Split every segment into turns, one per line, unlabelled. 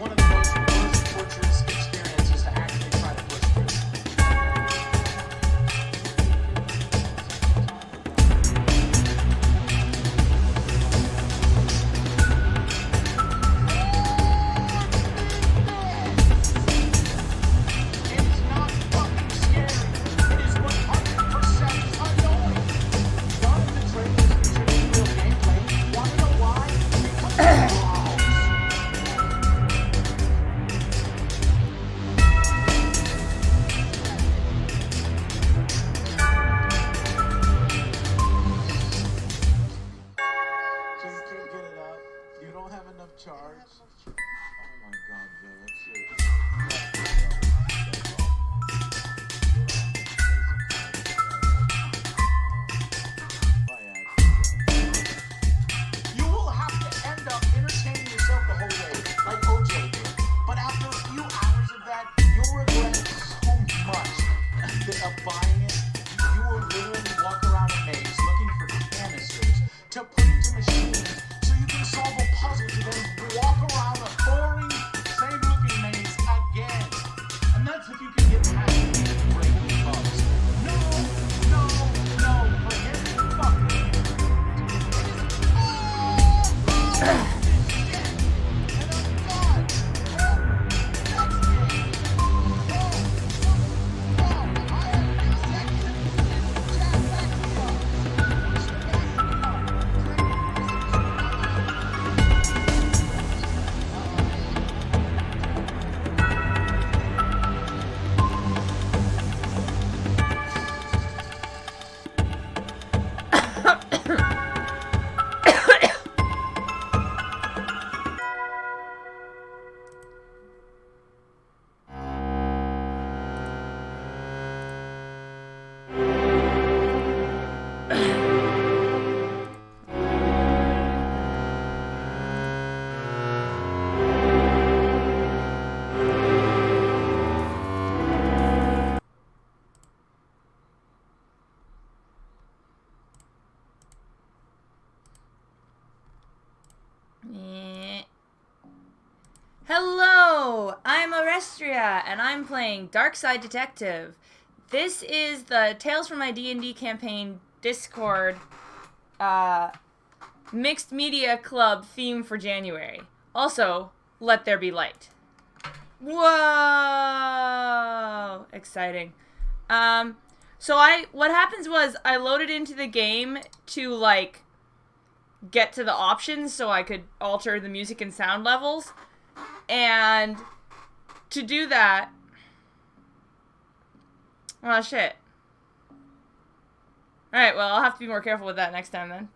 one of the most torturous experiences to actually try to push through. Charge. Oh my God, Joe, that's serious. You will have to end up entertaining yourself the whole way, like OJ did. But after a few hours of that, you'll regret so much of buying it. You will literally walk around a maze looking for canisters to put into machines so you can solve a puzzle to then walk around a boring, same-looking maze again. And that's if you can get past the breaking bugs. No, forget it. Fuck it.
Hello, I'm Orestria, and I'm playing Darkside Detective. This is the Tales from My D&D campaign Discord mixed media club theme for January. Also, Let There Be Light. Whoa! Exciting. What happens was I loaded into the game to, like, get to the options so I could alter the music and sound levels. And to do that... Oh, shit. Alright, well, I'll have to be more careful with that next time, then.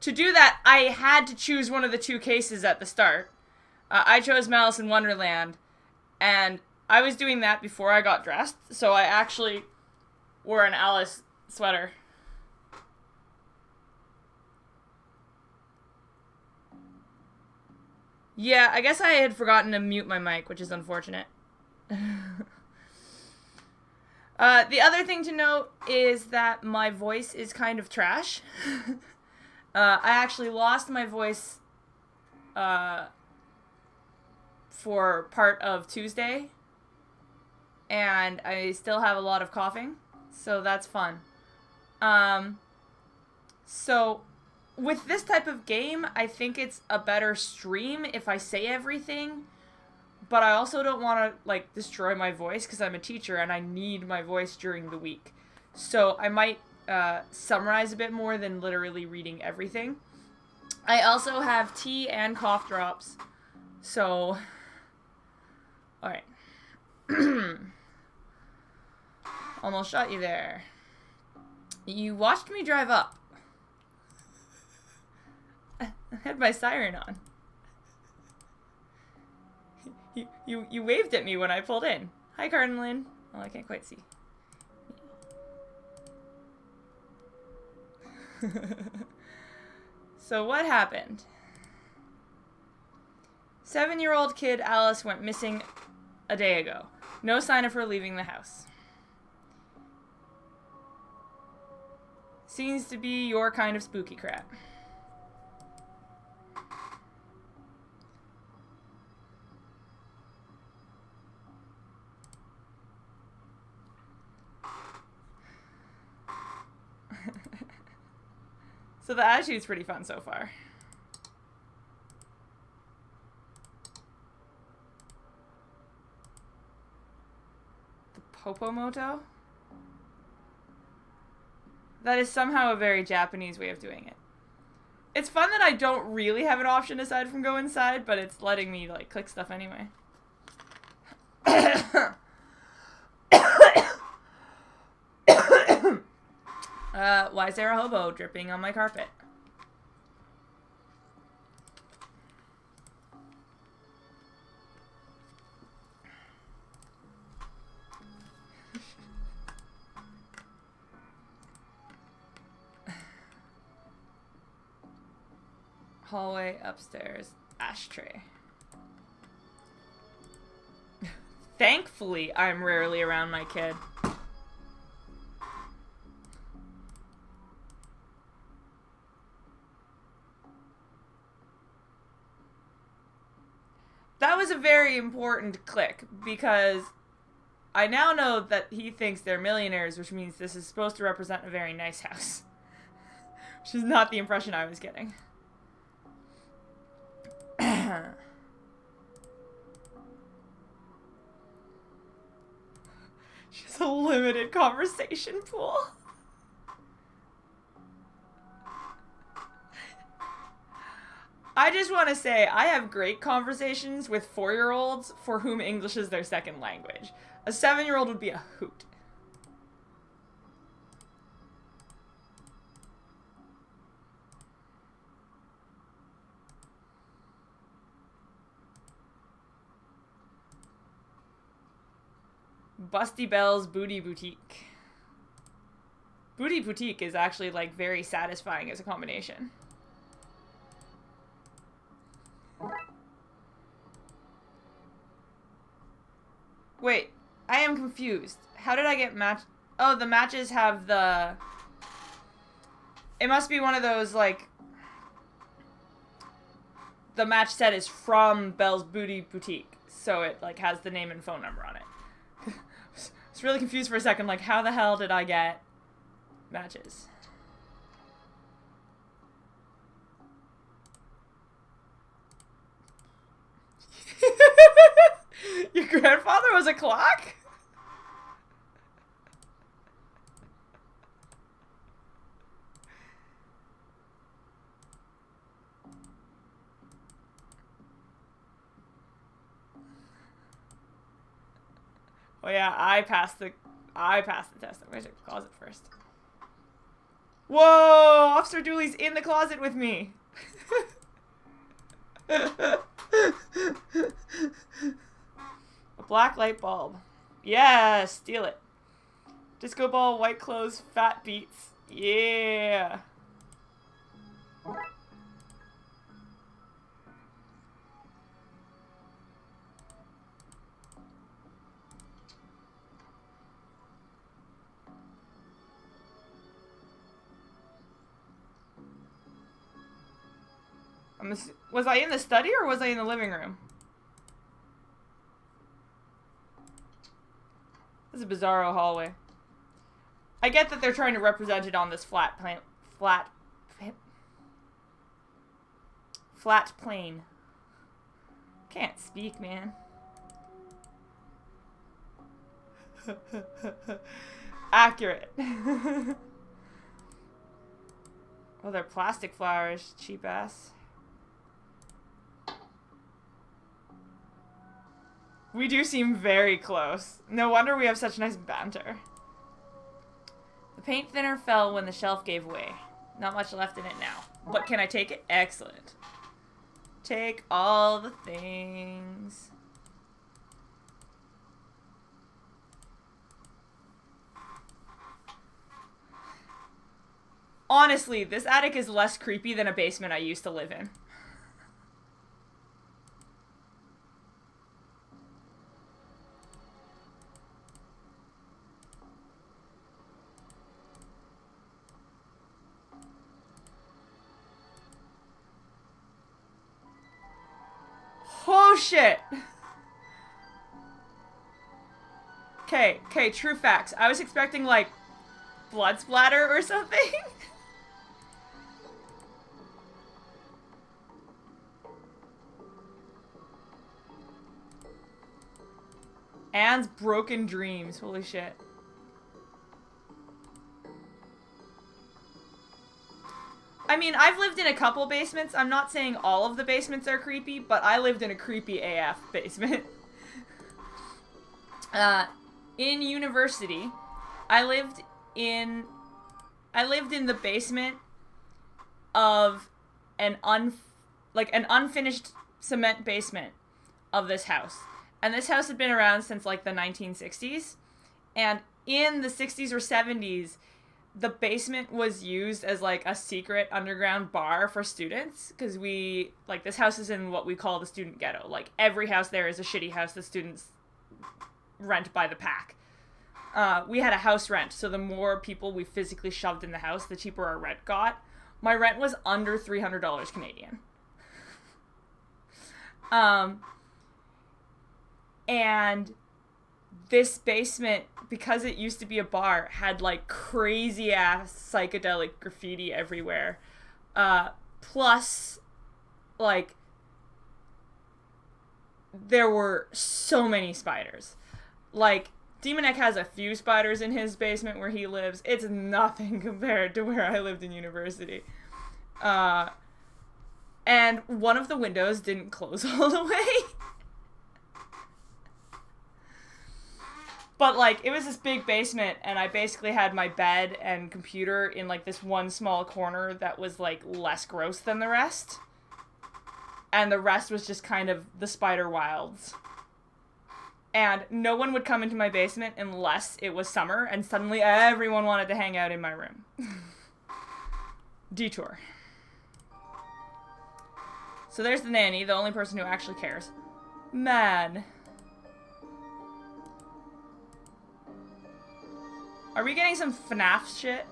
To do that, I had to choose one of the two cases at the start. I chose Malice in Wonderland, and I was doing that before I got dressed, so I actually wore an Alice sweater. Yeah, I guess I had forgotten to mute my mic, which is unfortunate. The other thing to note is that my voice is kind of trash. I actually lost my voice for part of Tuesday, and I still have a lot of coughing, so that's fun. So with this type of game, I think it's a better stream if I say everything, but I also don't want to, like, destroy my voice because I'm a teacher and I need my voice during the week. So I might summarize a bit more than literally reading everything. I also have tea and cough drops, so... Alright. Almost shot you there. You watched me drive up. I had my siren on. You waved at me when I pulled in. Hi, Cardinalin. Well, I can't quite see. So what happened? 7-year-old kid Alice went missing a day ago. No sign of her leaving the house. Seems to be your kind of spooky crap. So the attitude's pretty fun so far. The Popomoto? That is somehow a very Japanese way of doing it. It's fun that I don't really have an option aside from go inside, but it's letting me, like, click stuff anyway. Why is there a hobo dripping on my carpet? Hallway, upstairs, ashtray. Thankfully, I'm rarely around my kid. That was a very important click, because I now know that he thinks they're millionaires, which means this is supposed to represent a very nice house. Which is not the impression I was getting. She has a limited conversation pool. I just want to say, I have great conversations with 4-year-olds for whom English is their second language. A 7-year-old would be a hoot. Busty Bell's Booty Boutique. Booty Boutique is actually, like, very satisfying as a combination. Wait, I am confused. How did I get match? Oh, the matches have the... It must be one of those, like... The match set is from Belle's Booty Boutique, so it, like, has the name and phone number on it. I was really confused for a second, like, how the hell did I get matches? Your grandfather was a clock? Oh yeah, I passed the test. I'm gonna check the closet first. Whoa! Officer Dooley's in the closet with me. A black light bulb. Yeah, steal it. Disco ball, white clothes, fat beats. Yeah. Was I in the study or was I in the living room? This is a bizarro hallway. I get that they're trying to represent it on this flat plane. Can't speak, man. Accurate. Oh, they're plastic flowers, cheap ass. We do seem very close. No wonder we have such nice banter. The paint thinner fell when the shelf gave way. Not much left in it now. But can I take it? Excellent. Take all the things. Honestly, this attic is less creepy than a basement I used to live in. Oh shit! Okay, true facts. I was expecting, like, blood splatter or something. Anne's broken dreams. Holy shit. I mean, I've lived in a couple basements. I'm not saying all of the basements are creepy, but I lived in a creepy AF basement. In university, I lived in the basement of an unfinished cement basement of this house. And this house had been around since like the 1960s. And in the 60s or 70s, the basement was used as like a secret underground bar for students, because this house is in what we call the student ghetto. Like, every house there is a shitty house that students rent by the pack. We had a house rent, so the more people we physically shoved in the house, the cheaper our rent got. My rent was under $300 Canadian. And this basement, because it used to be a bar, had like crazy ass psychedelic graffiti everywhere. Plus, like, there were so many spiders. Like, Demonek has a few spiders in his basement where he lives. It's nothing compared to where I lived in university. And one of the windows didn't close all the way. But, like, it was this big basement, and I basically had my bed and computer in, like, this one small corner that was, like, less gross than the rest. And the rest was just kind of the spider wilds. And no one would come into my basement unless it was summer, and suddenly everyone wanted to hang out in my room. Detour. So there's the nanny, the only person who actually cares. Man. Are we getting some FNAF shit?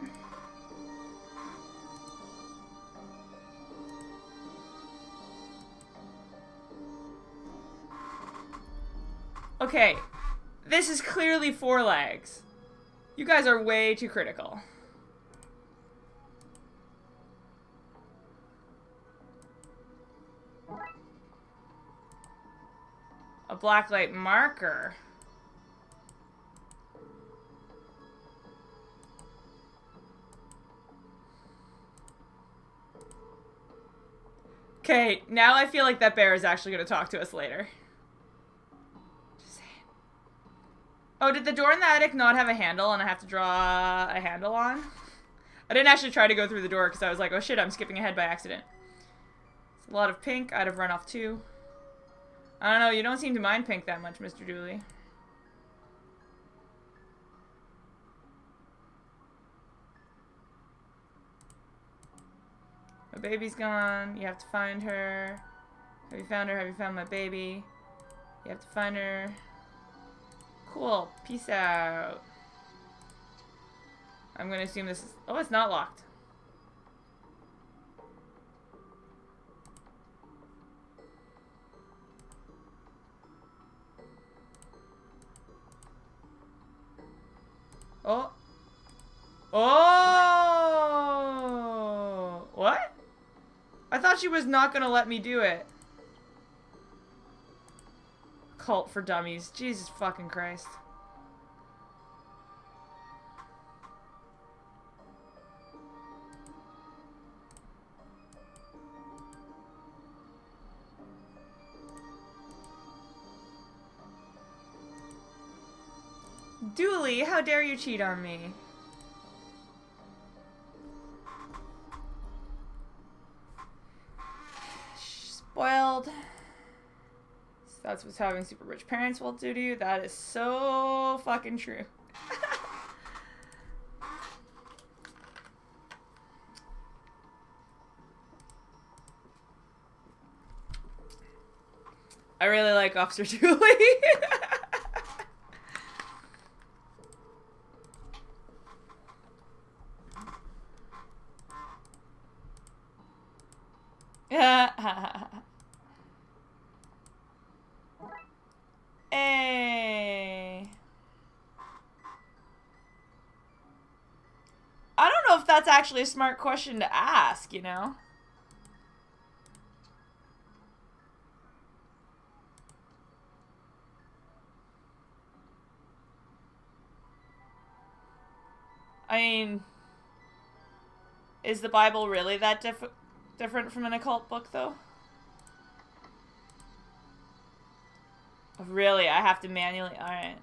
Okay, this is clearly 4 legs. You guys are way too critical. A blacklight marker. Okay, now I feel like that bear is actually going to talk to us later. Just saying. Oh, did the door in the attic not have a handle and I have to draw a handle on? I didn't actually try to go through the door because I was like, oh shit, I'm skipping ahead by accident. It's a lot of pink. I'd have run off too. I don't know, you don't seem to mind pink that much, Mr. Dooley. My baby's gone. You have to find her. Have you found her? Have you found my baby? You have to find her. Cool. Peace out. I'm gonna assume this is... Oh, it's not locked. Oh. Oh! What? I thought she was not gonna let me do it. Cult for dummies. Jesus fucking Christ. Dooley, how dare you cheat on me? Spoiled. That's what having super rich parents will do to you. That is so fucking true. I really like Officer Dooley. Hey. I don't know if that's actually a smart question to ask, you know? mean, is the Bible really that different from an occult book, though? Really? I have to manually... Alright.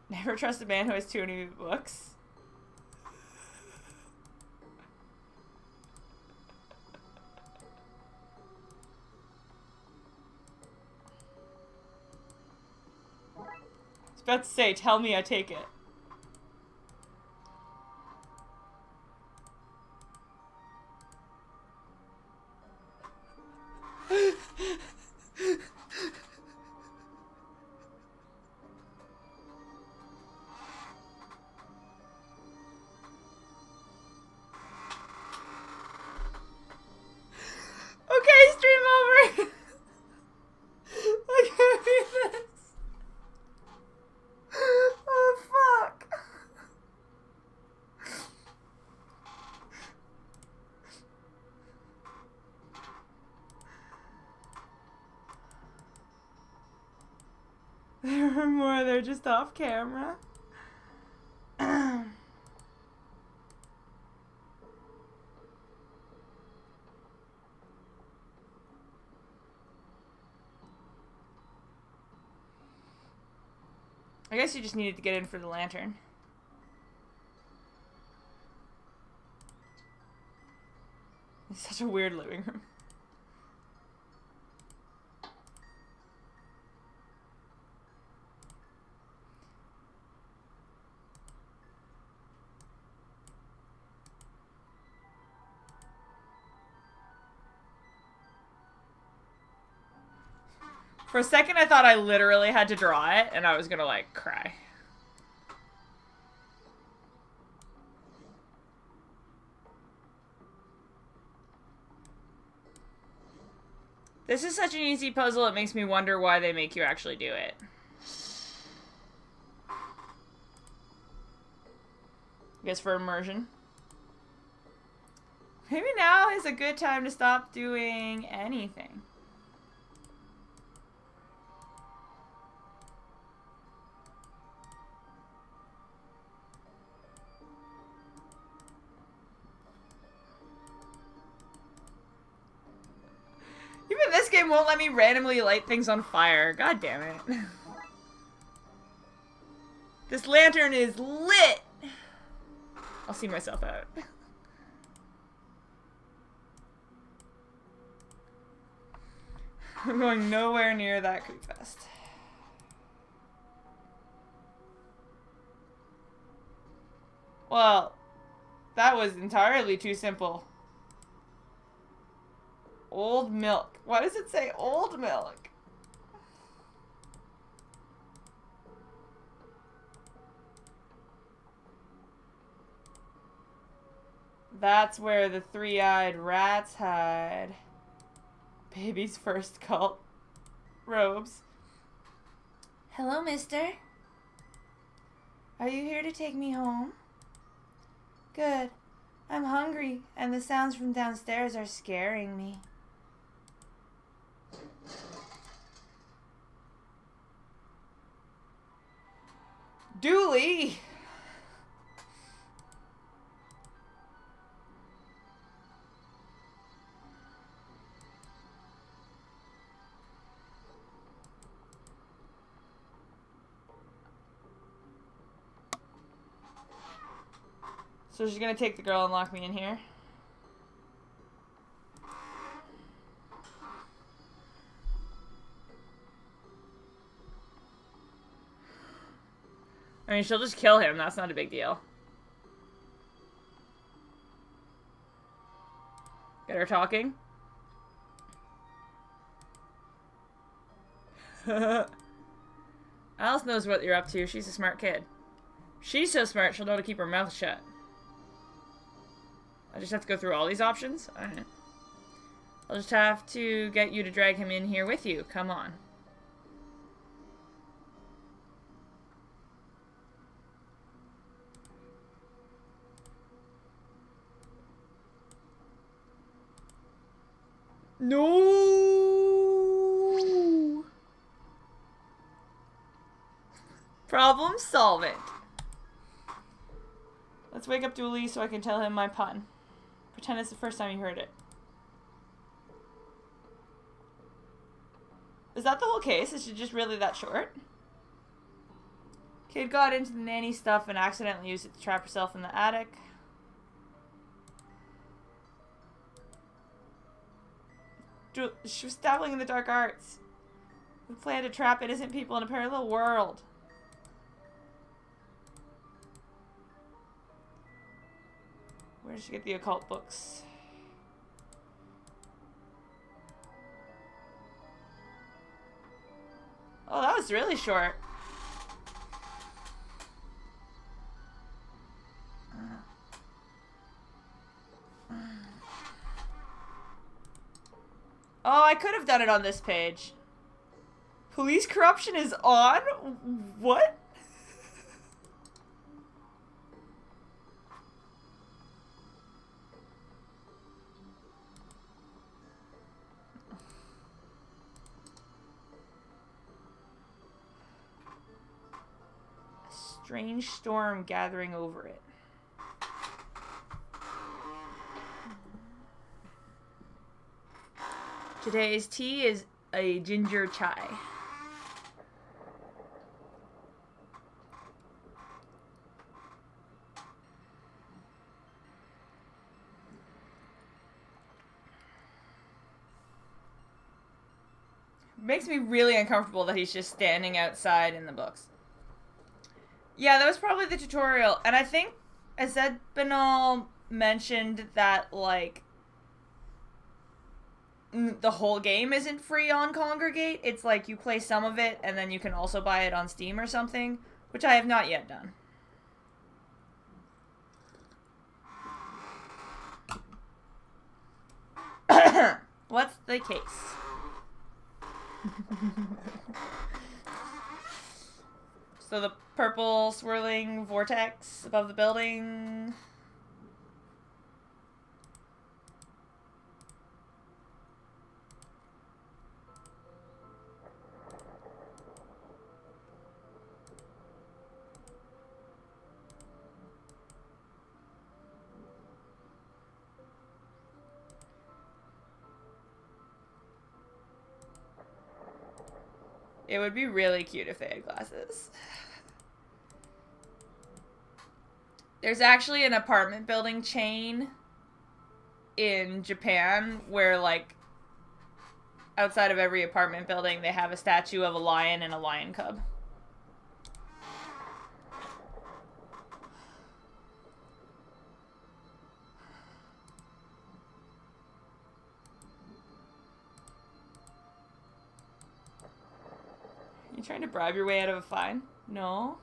Never trust a man who has too many books. I was about to say, tell me I take it. Okay, stream over. Look at this. Oh, fuck. There are more, they're just off camera. I guess you just needed to get in for the lantern. It's such a weird living room. For a second, I thought I literally had to draw it, and I was gonna, like, cry. This is such an easy puzzle, it makes me wonder why they make you actually do it. I guess for immersion. Maybe now is a good time to stop doing anything. Even this game won't let me randomly light things on fire. God damn it. This lantern is lit! I'll see myself out. I'm going nowhere near that creep fest. Well, that was entirely too simple. Old milk. Why does it say old milk? That's where the three-eyed rats hide. Baby's first cult robes. Hello, mister. Are you here to take me home? Good. I'm hungry, and the sounds from downstairs are scaring me. Dooley! So she's gonna take the girl and lock me in here? I mean, she'll just kill him. That's not a big deal. Get her talking. Alice knows what you're up to. She's a smart kid. She's so smart, she'll know to keep her mouth shut. I just have to go through all these options? Alright. I'll just have to get you to drag him in here with you. Come on. No. Problem solvent. Let's wake up Dooley so I can tell him my pun. Pretend it's the first time you heard it. Is that the whole case? Is it just really that short? Kid got into the nanny stuff and accidentally used it to trap herself in the attic. She was dabbling in the dark arts. We plan to trap innocent people in a parallel world. Where did she get the occult books? Oh, that was really short. Oh, I could have done it on this page. Police corruption is on? What? A strange storm gathering over it. Today's tea is a ginger chai. Makes me really uncomfortable that he's just standing outside in the books. Yeah, that was probably the tutorial. And I think Azed Banal mentioned that, like, the whole game isn't free on Kongregate. It's like you play some of it and then you can also buy it on Steam or something, which I have not yet done. What's the case? So the purple swirling vortex above the building. It would be really cute if they had glasses. There's actually an apartment building chain in Japan where, like, outside of every apartment building, they have a statue of a lion and a lion cub. You trying to bribe your way out of a fine? No.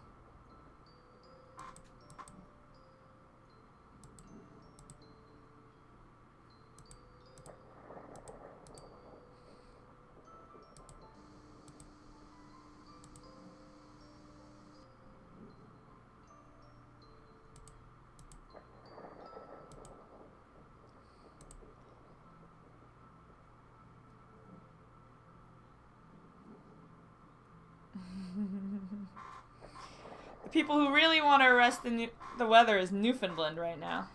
The people who really want to arrest the weather is Newfoundland right now.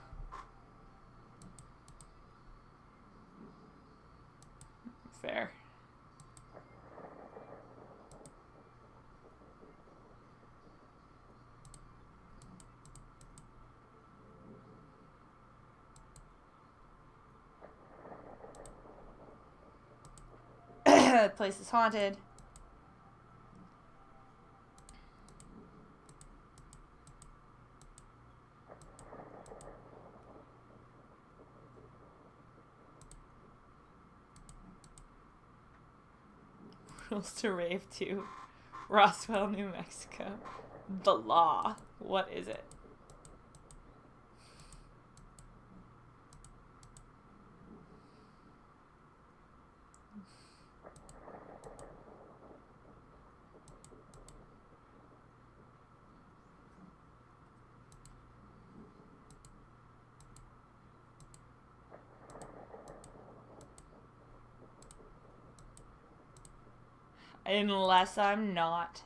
Fair. The place is haunted. Rules to rave to Roswell, New Mexico. The law. What is it? Unless I'm not.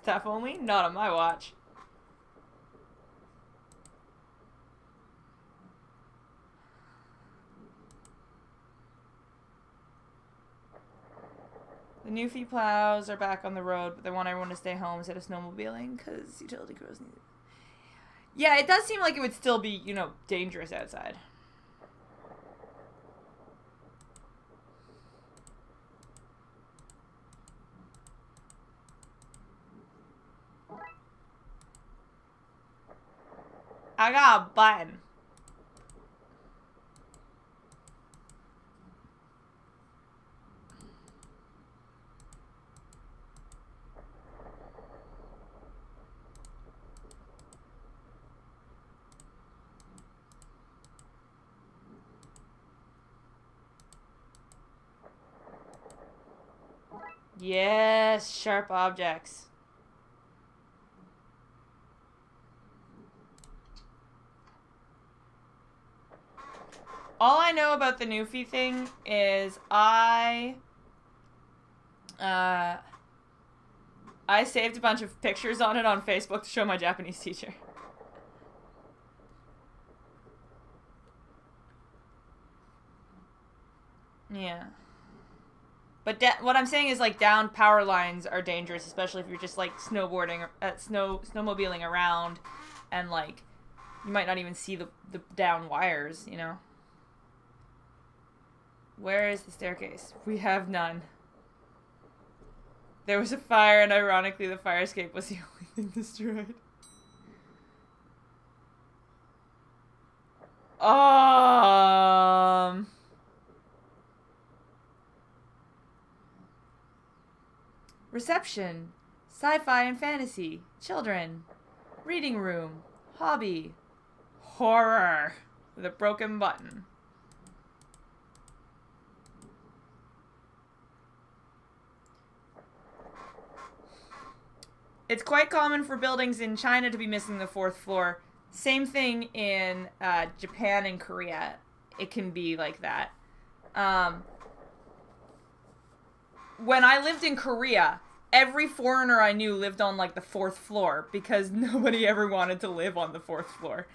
Staff only? Not on my watch. The Newfie plows are back on the road, but they want everyone to stay home instead of snowmobiling because utility crews need it. Yeah, it does seem like it would still be, you know, dangerous outside. I got a button. Yes, sharp objects. All I know about the Newfie thing is I saved a bunch of pictures on it on Facebook to show my Japanese teacher. Yeah. But what I'm saying is, like, down power lines are dangerous, especially if you're just, like, snowmobiling around, and, like, you might not even see the down wires, you know? Where is the staircase? We have none. There was a fire, and ironically, the fire escape was the only thing destroyed. Reception. Sci-fi and fantasy. Children. Reading room. Hobby. Horror. With a broken button. It's quite common for buildings in China to be missing the fourth floor. Same thing in Japan and Korea. It can be like that. When I lived in Korea, every foreigner I knew lived on, like, the fourth floor because nobody ever wanted to live on the fourth floor.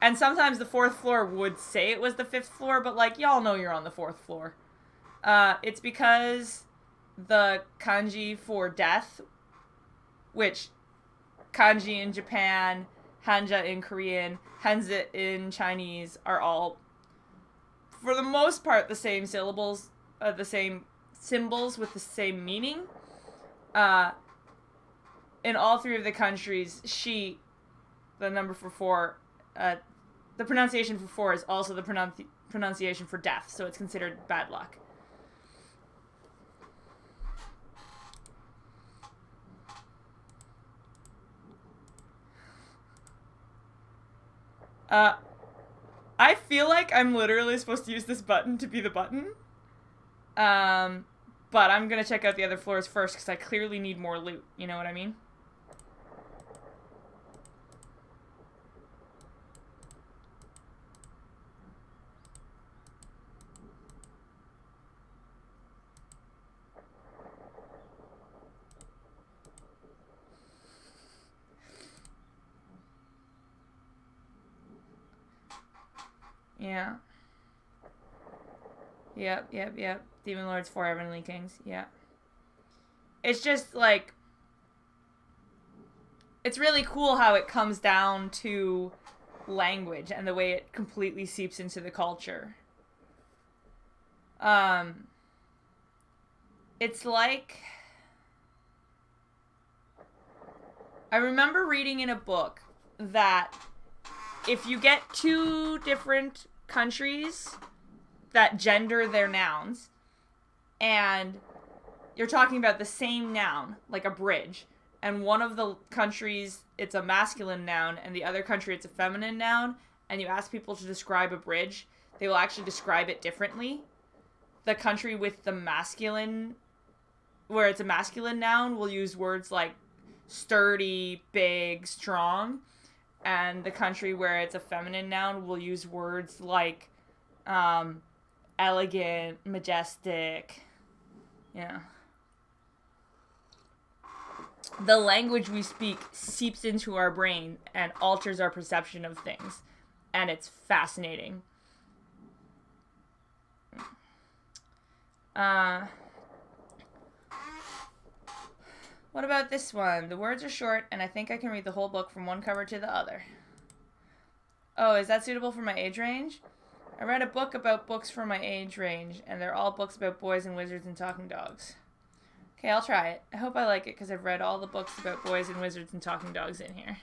And sometimes the fourth floor would say it was the fifth floor, but, like, y'all know you're on the fourth floor. It's because the kanji for death, which kanji in Japan, hanja in Korean, hanzi in Chinese, are all, for the most part, the same syllables, the same symbols with the same meaning. In all three of the countries, she, the number for 4, the pronunciation for 4 is also the pronunciation for death, so it's considered bad luck. I feel like I'm literally supposed to use this button to be the button. But I'm gonna check out the other floors first because I clearly need more loot. You know what I mean? Yeah. Yep. Demon Lords, 4 Heavenly Kings. Yeah. It's just, like, it's really cool how it comes down to language and the way it completely seeps into the culture. It's like, I remember reading in a book that if you get 2 different countries that gender their nouns, and you're talking about the same noun, like a bridge, and one of the countries it's a masculine noun and the other country it's a feminine noun, and you ask people to describe a bridge, they will actually describe it differently. The country with the masculine, where it's a masculine noun, will use words like sturdy, big, strong, and the country where it's a feminine noun will use words like elegant, majestic. Yeah. the language we speak seeps into our brain and alters our perception of things. And it's fascinating. What about this one? The words are short, and I think I can read the whole book from one cover to the other. Oh, is that suitable for my age range? I read a book about books for my age range, and they're all books about boys and wizards and talking dogs. Okay, I'll try it. I hope I like it, because I've read all the books about boys and wizards and talking dogs in here.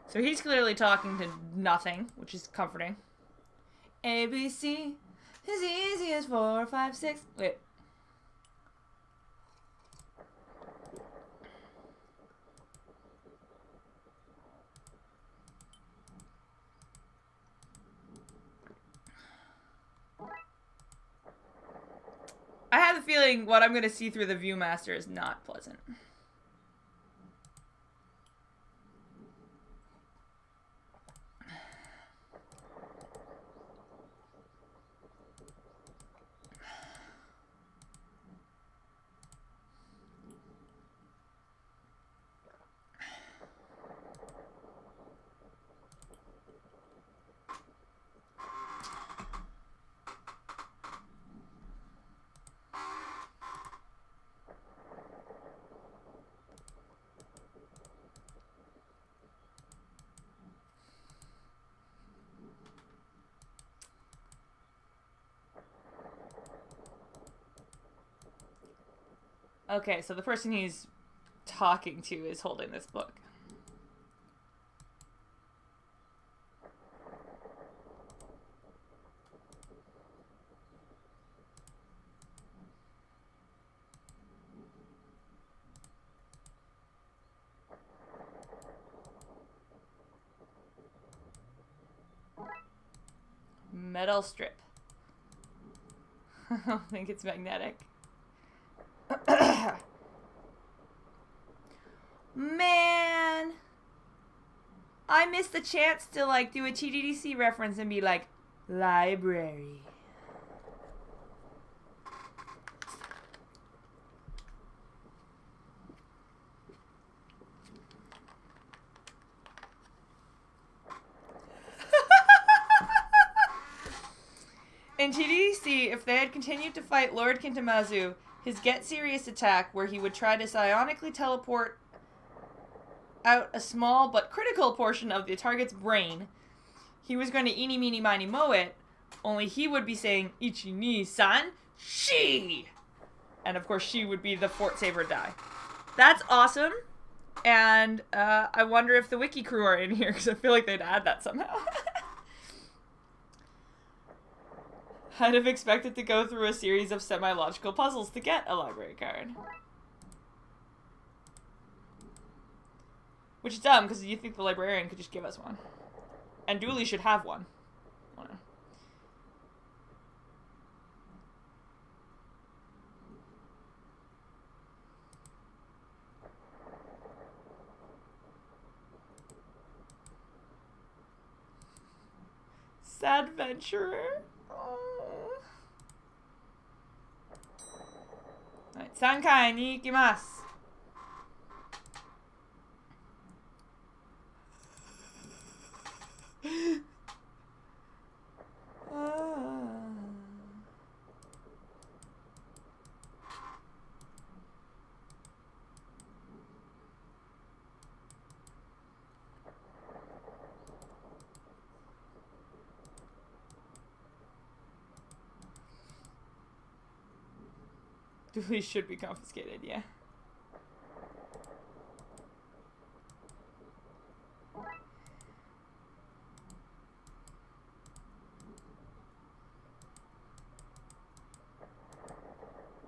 So he's clearly talking to nothing, which is comforting. ABC is easy as 4, 5, 6. Wait. I have the feeling what I'm going to see through the Viewmaster is not pleasant. Okay, so the person he's talking to is holding this book. Metal strip. I don't think it's magnetic. Man, I missed the chance to like do a TDDC reference and be like, library. In TDDC, if they had continued to fight Lord Kintamazu, his Get Serious attack, where he would try to psionically teleport out a small but critical portion of the target's brain, he was going to eeny meeny miny moe it, only he would be saying, Ichi ni san, she! And of course she would be the Fort Saber die. That's awesome, and I wonder if the wiki crew are in here, because I feel like they'd add that somehow. I'd have expected to go through a series of semi-logical puzzles to get a library card. Which is dumb, because you think the librarian could just give us one. And Dooley should have one. Sad venturer. Alright, 3階に行きます。Dooley should be confiscated, yeah.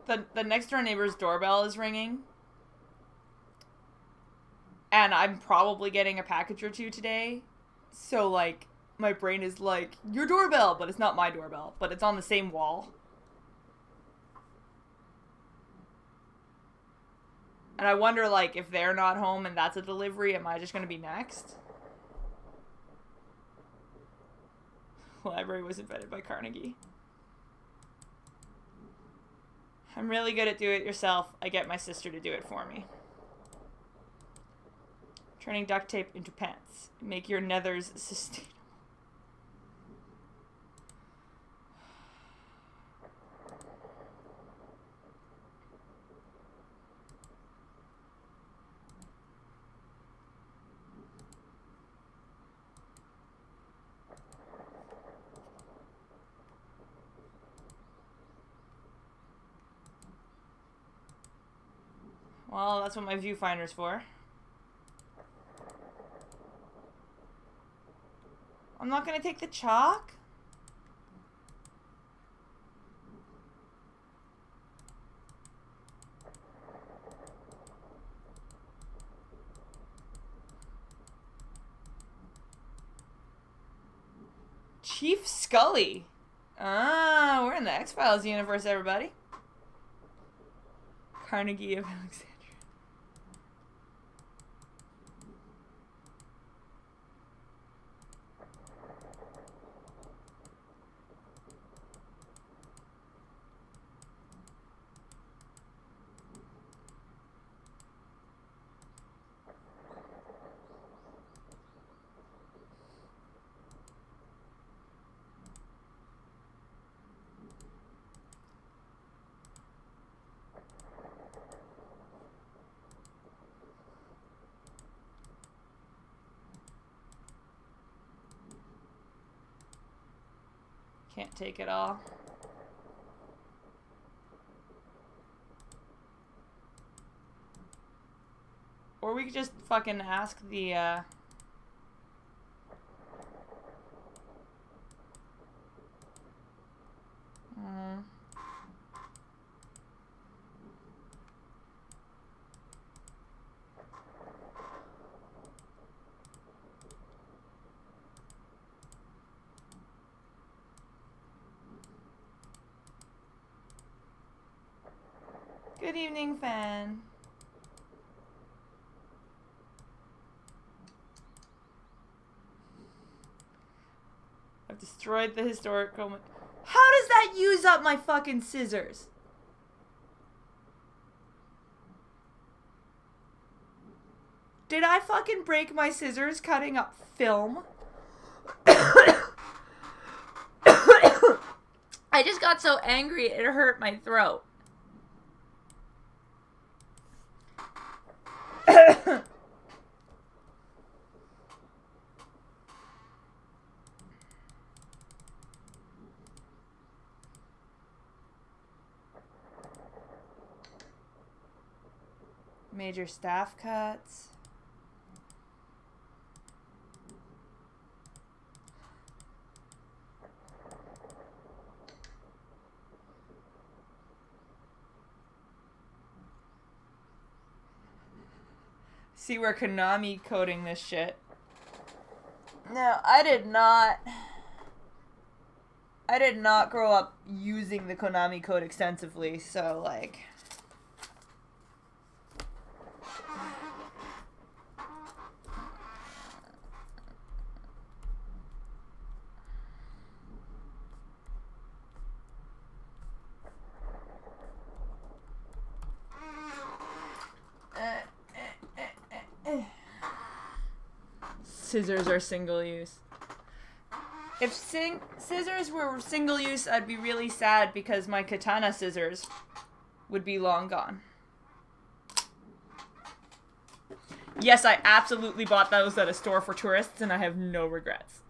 The next door neighbor's doorbell is ringing. And I'm probably getting a package or two today. So, like, my brain is like, your doorbell! But it's not my doorbell. But it's on the same wall. And I wonder, like, if they're not home and that's a delivery, am I just going to be next? The library was invented by Carnegie. I'm really good at do it yourself. I get my sister to do it for me. Turning duct tape into pants. Make your nethers sustainable. Well, that's what my viewfinder's for. I'm not gonna take the chalk? Chief Scully. Ah, we're in the X-Files universe, everybody. Carnegie of Alexandria. Can't take it all. Or we could just fucking ask the, Good evening, fan. I've destroyed the historic moment. How does that use up my fucking scissors? Did I fucking break my scissors cutting up film? I just got so angry it hurt my throat. Major staff cuts. See, we're Konami coding this shit. No, I did not grow up using the Konami code extensively, so like scissors are single use. If scissors were single use, I'd be really sad because my katana scissors would be long gone. Yes, I absolutely bought those at a store for tourists and I have no regrets.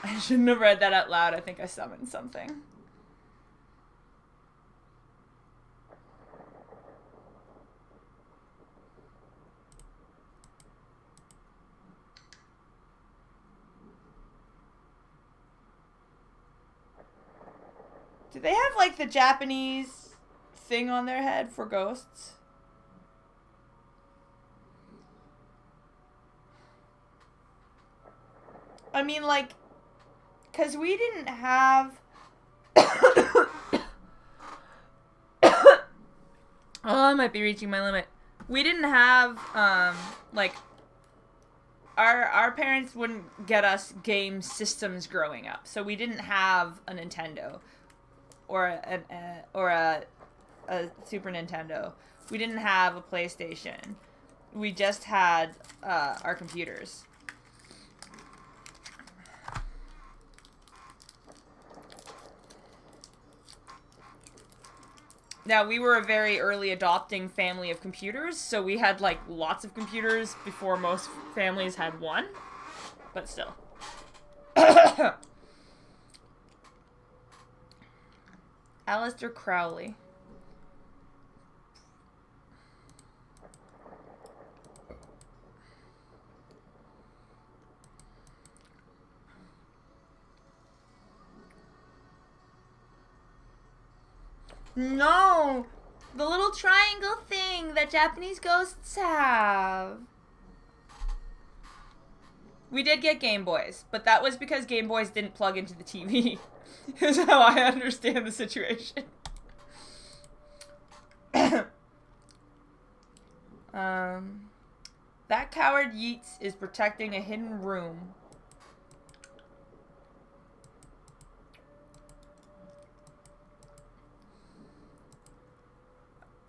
I shouldn't have read that out loud. I think I summoned something. Do they have, like, the Japanese thing on their head for ghosts? I mean, like, because we didn't have... Oh, I might be reaching my limit. We didn't have, like... Our parents wouldn't get us game systems growing up, so we didn't have a Nintendo. Or a Super Nintendo. We didn't have a PlayStation. We just had our computers. Now, we were a very early adopting family of computers, so we had, like, lots of computers before most families had one. But still. Alistair Crowley. No! The little triangle thing that Japanese ghosts have. We did get Game Boys, but that was because Game Boys didn't plug into the TV. Is how I understand the situation. That coward Yeats is protecting a hidden room.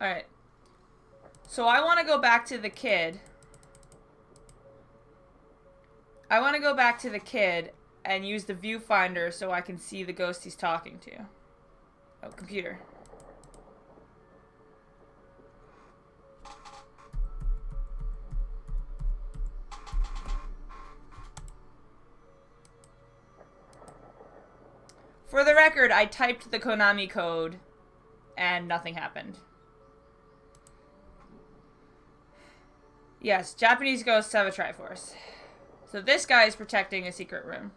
Alright. So I want to go back to the kid. I want to go back to the kid and use the viewfinder so I can see the ghost he's talking to. Oh, computer. For the record, I typed the Konami code and nothing happened. Yes, Japanese ghosts have a Triforce. So this guy is protecting a secret room.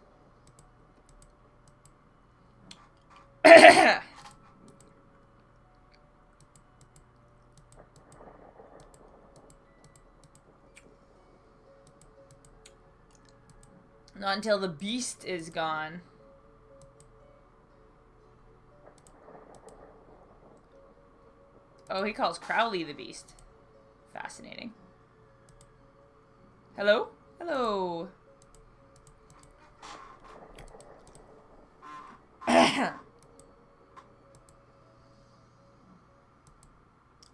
Not until the beast is gone. Oh, he calls Crowley the beast. Fascinating. Hello? Hello.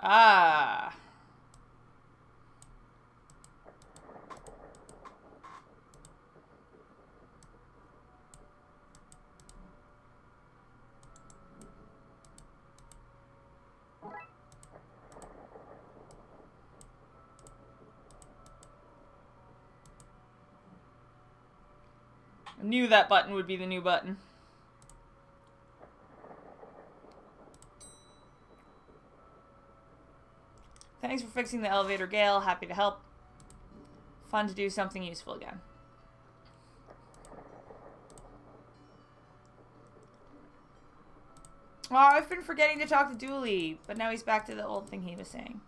Ah. I knew that button would be the new button. Thanks for fixing the elevator, Gale. Happy to help. Fun to do something useful again. Oh, I've been forgetting to talk to Dooley, but now he's back to the old thing he was saying.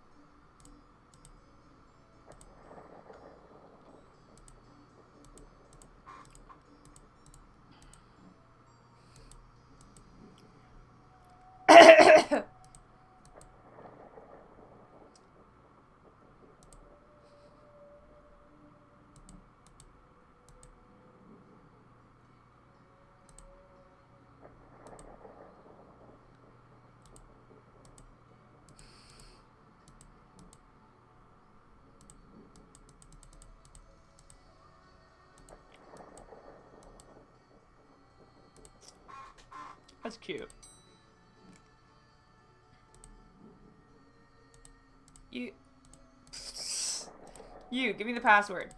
That's cute. You, give me the password.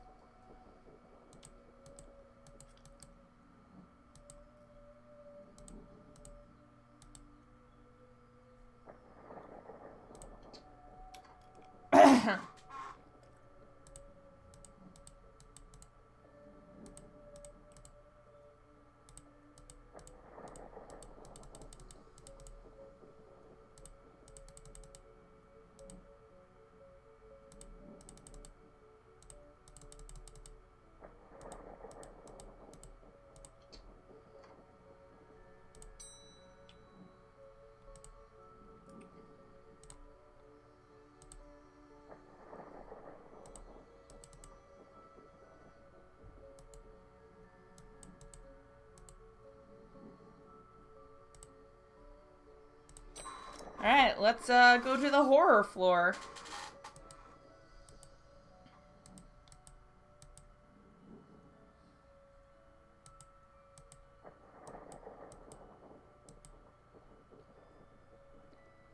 Alright, let's go to the horror floor.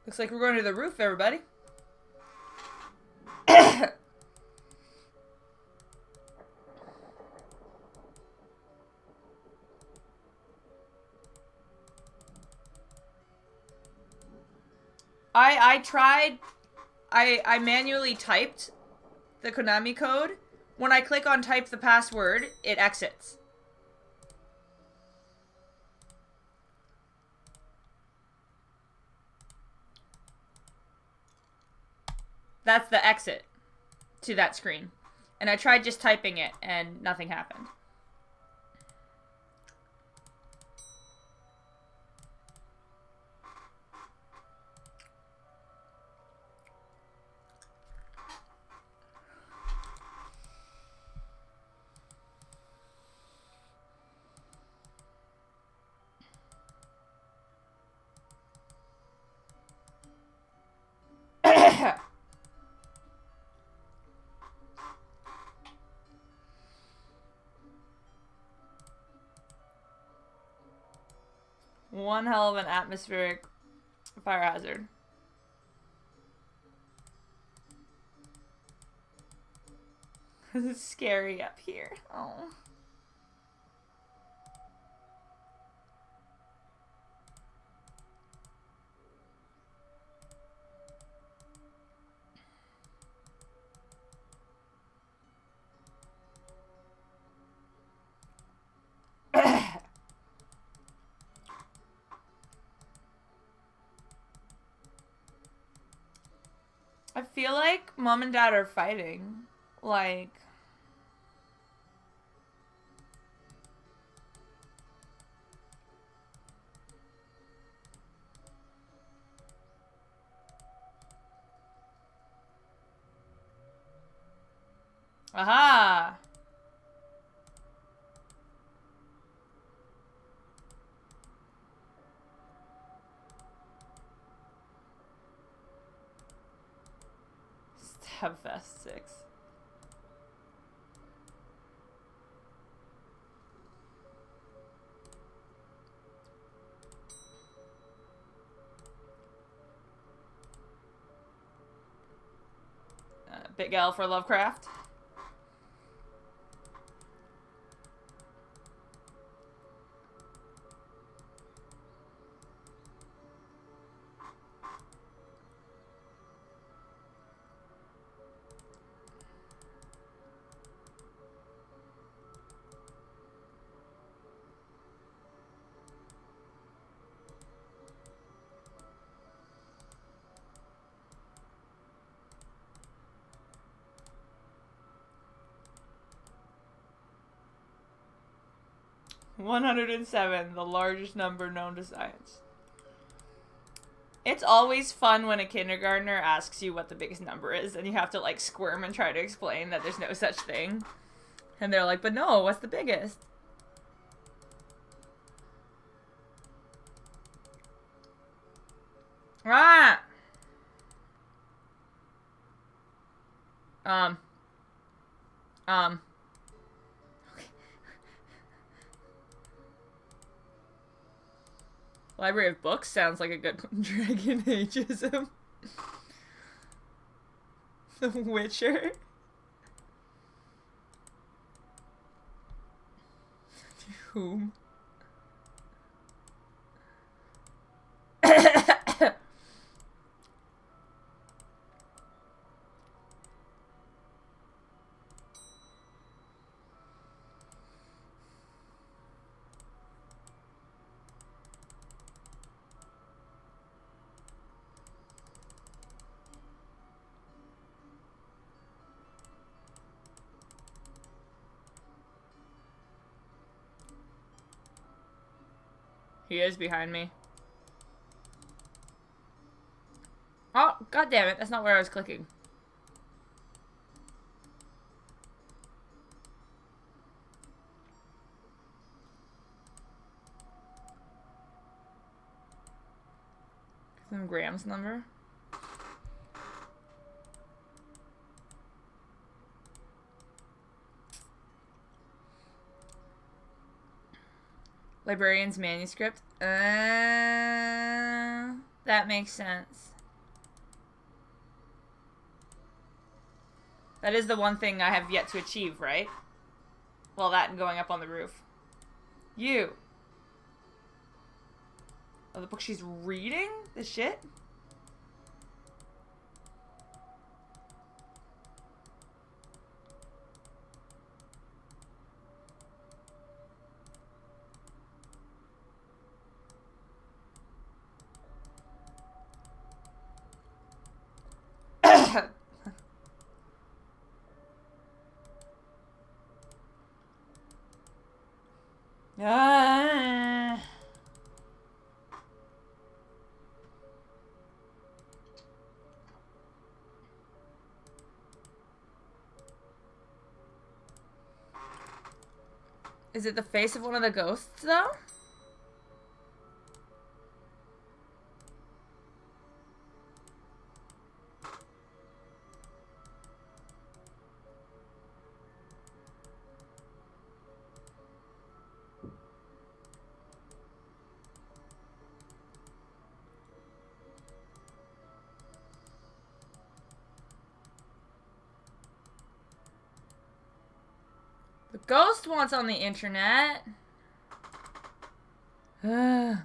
Looks like we're going to the roof, everybody. I tried, I manually typed the Konami code. When I click on type the password, it exits. That's the exit to that screen. And I tried just typing it and nothing happened. One hell of an atmospheric fire hazard. It's scary up here. Oh. I feel like mom and dad are fighting. Like... Aha! Stabfest 6. Big L for Lovecraft. $107, the largest number known to science. It's always fun when a kindergartner asks you what the biggest number is, and you have to, like, squirm and try to explain that there's no such thing. And they're like, but no, what's the biggest? Ah! Library of Books sounds like a good Dragon Ageism. The Witcher. Whom? He is behind me. Oh, god damn it, that's not where I was clicking. Some Graham's number. Librarian's manuscript. That makes sense. That is the one thing I have yet to achieve, right? Well, that and going up on the roof. You. Oh, the book she's reading? The shit? Ah. Is it the face of one of the ghosts, though? The ghost wants on the internet. I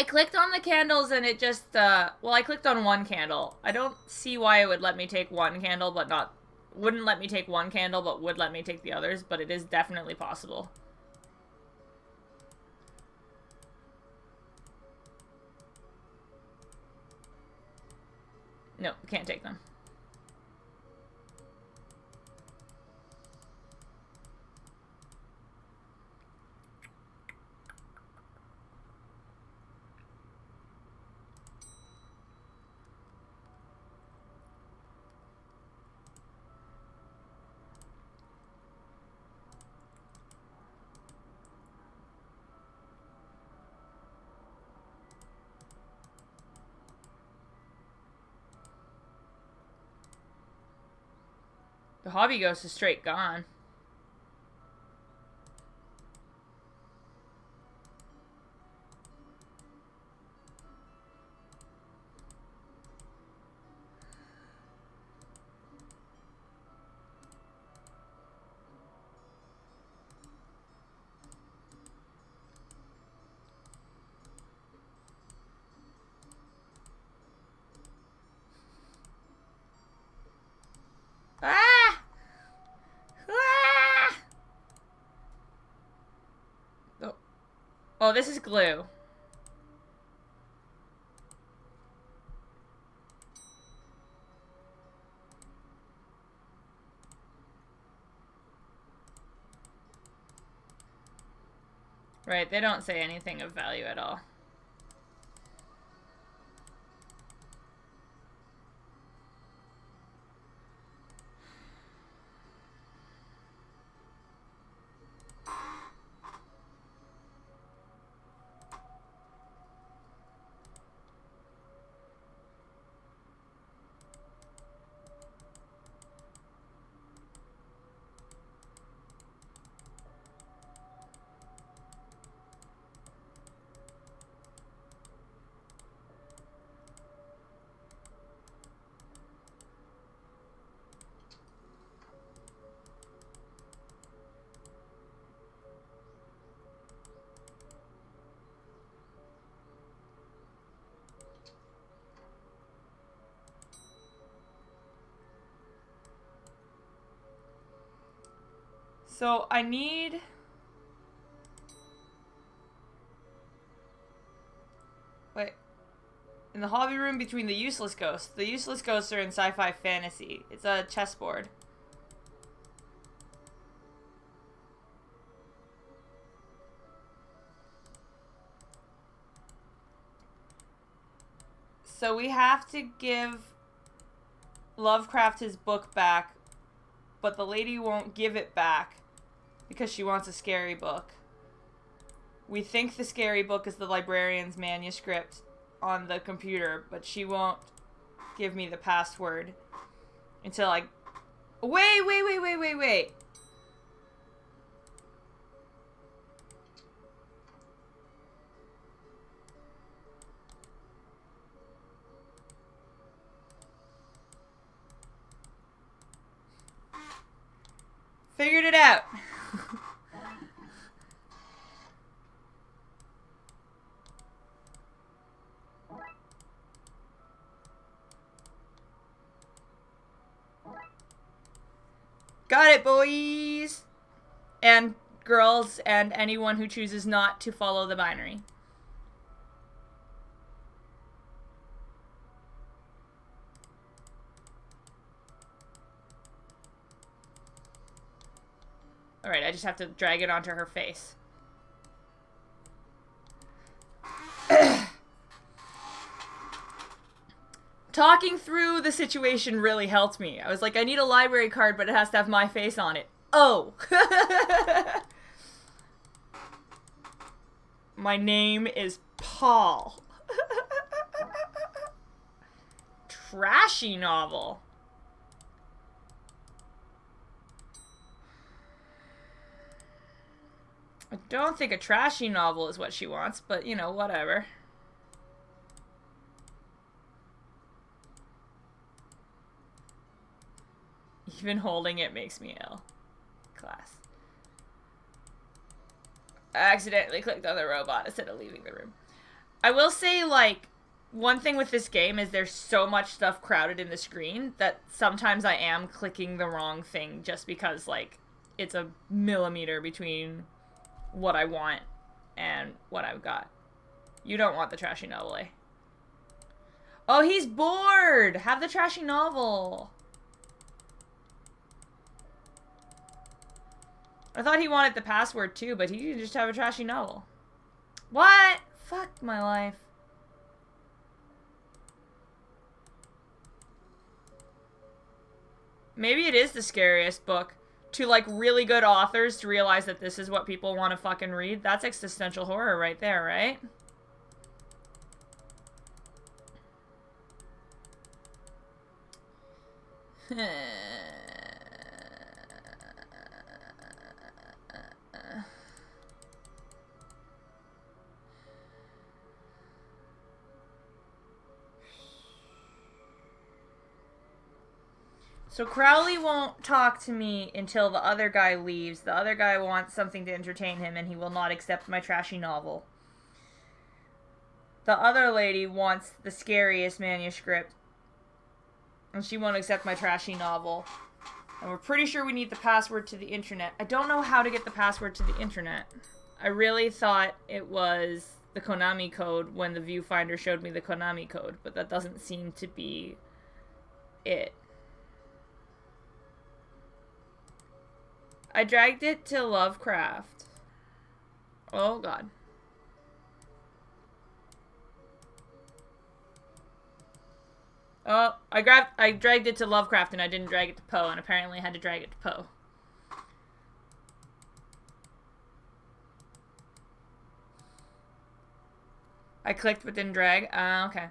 clicked on the candles and it just, well, I clicked on one candle. I don't see why it would let me take one candle, but wouldn't let me take one candle, but would let me take the others, but it is definitely possible. No, can't take them. The hobby ghost is straight gone. Ah! Ah! Oh. Oh, this is glue. Right, they don't say anything of value at all. So I need... Wait. In the hobby room between the useless ghosts. The useless ghosts are in sci-fi fantasy. It's a chessboard. So we have to give Lovecraft his book back, but the lady won't give it back because she wants a scary book. We think the scary book is the librarian's manuscript on the computer, but she won't give me the password until I... Wait. Figured it out. Got it, boys! And girls, and anyone who chooses not to follow the binary. Alright, I just have to drag it onto her face. Talking through the situation really helped me. I was like, I need a library card, but it has to have my face on it. Oh! My name is Paul. Trashy novel. I don't think a trashy novel is what she wants, but, you know, whatever. Even holding it makes me ill. Class. I accidentally clicked on the robot instead of leaving the room. I will say, like, one thing with this game is there's so much stuff crowded in the screen that sometimes I am clicking the wrong thing just because, like, it's a millimeter between what I want and what I've got. You don't want the trashy novel, eh? Oh, he's bored! Have the trashy novel! I thought he wanted the password too, but he could just have a trashy novel. What? Fuck my life. Maybe it is the scariest book to, like, really good authors to realize that this is what people want to fucking read. That's existential horror right there, right? So Crowley won't talk to me until the other guy leaves. The other guy wants something to entertain him, and he will not accept my trashy novel. The other lady wants the scariest manuscript, and she won't accept my trashy novel. And we're pretty sure we need the password to the internet. I don't know how to get the password to the internet. I really thought it was the Konami code when the viewfinder showed me the Konami code, but that doesn't seem to be it. I dragged it to Lovecraft. Oh, God. Oh, I dragged it to Lovecraft and I didn't drag it to Poe, and apparently I had to drag it to Poe. I clicked but didn't drag. Okay.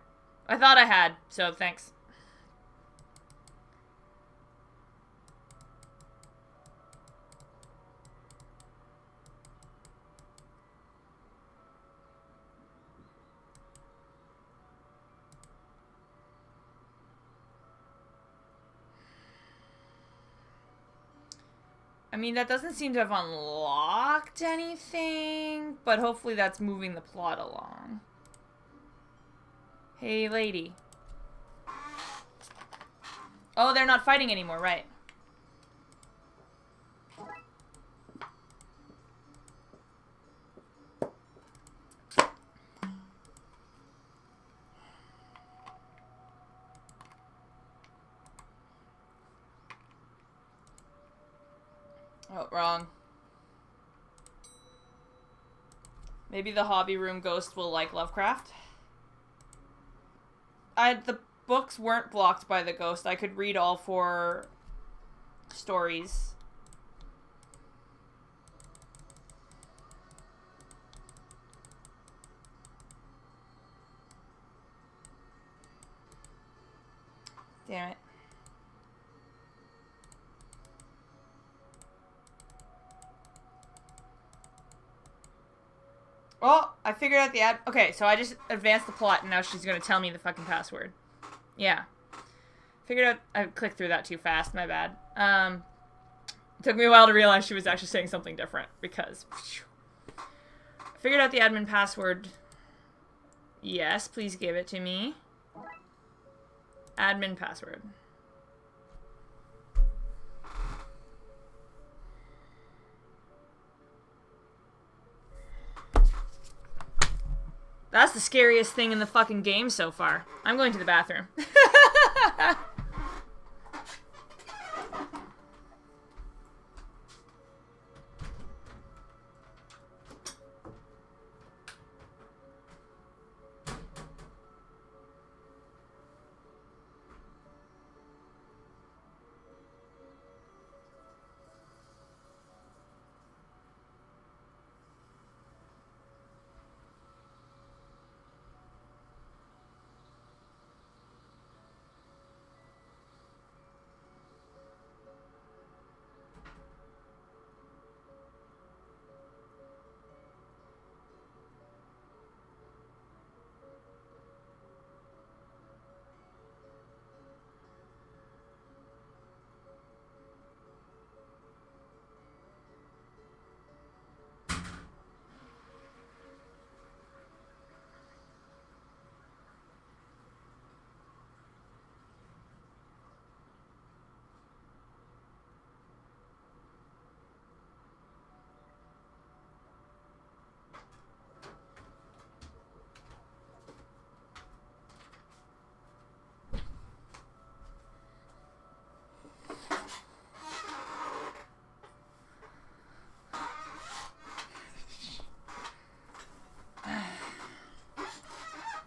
I thought I had, so thanks. I mean, that doesn't seem to have unlocked anything, but hopefully that's moving the plot along. Hey, lady. Oh, they're not fighting anymore, right. Oh, wrong. Maybe the hobby room ghost will like Lovecraft. The books weren't blocked by the ghost. I could read all 4 stories. Damn it. Oh, I figured out the ad. Okay, so I just advanced the plot, and now she's gonna tell me the fucking password. Yeah. Figured out. I clicked through that too fast. My bad. Took me a while to realize she was actually saying something different, because... I figured out the admin password. Yes, please give it to me. Admin password. That's the scariest thing in the fucking game so far. I'm going to the bathroom.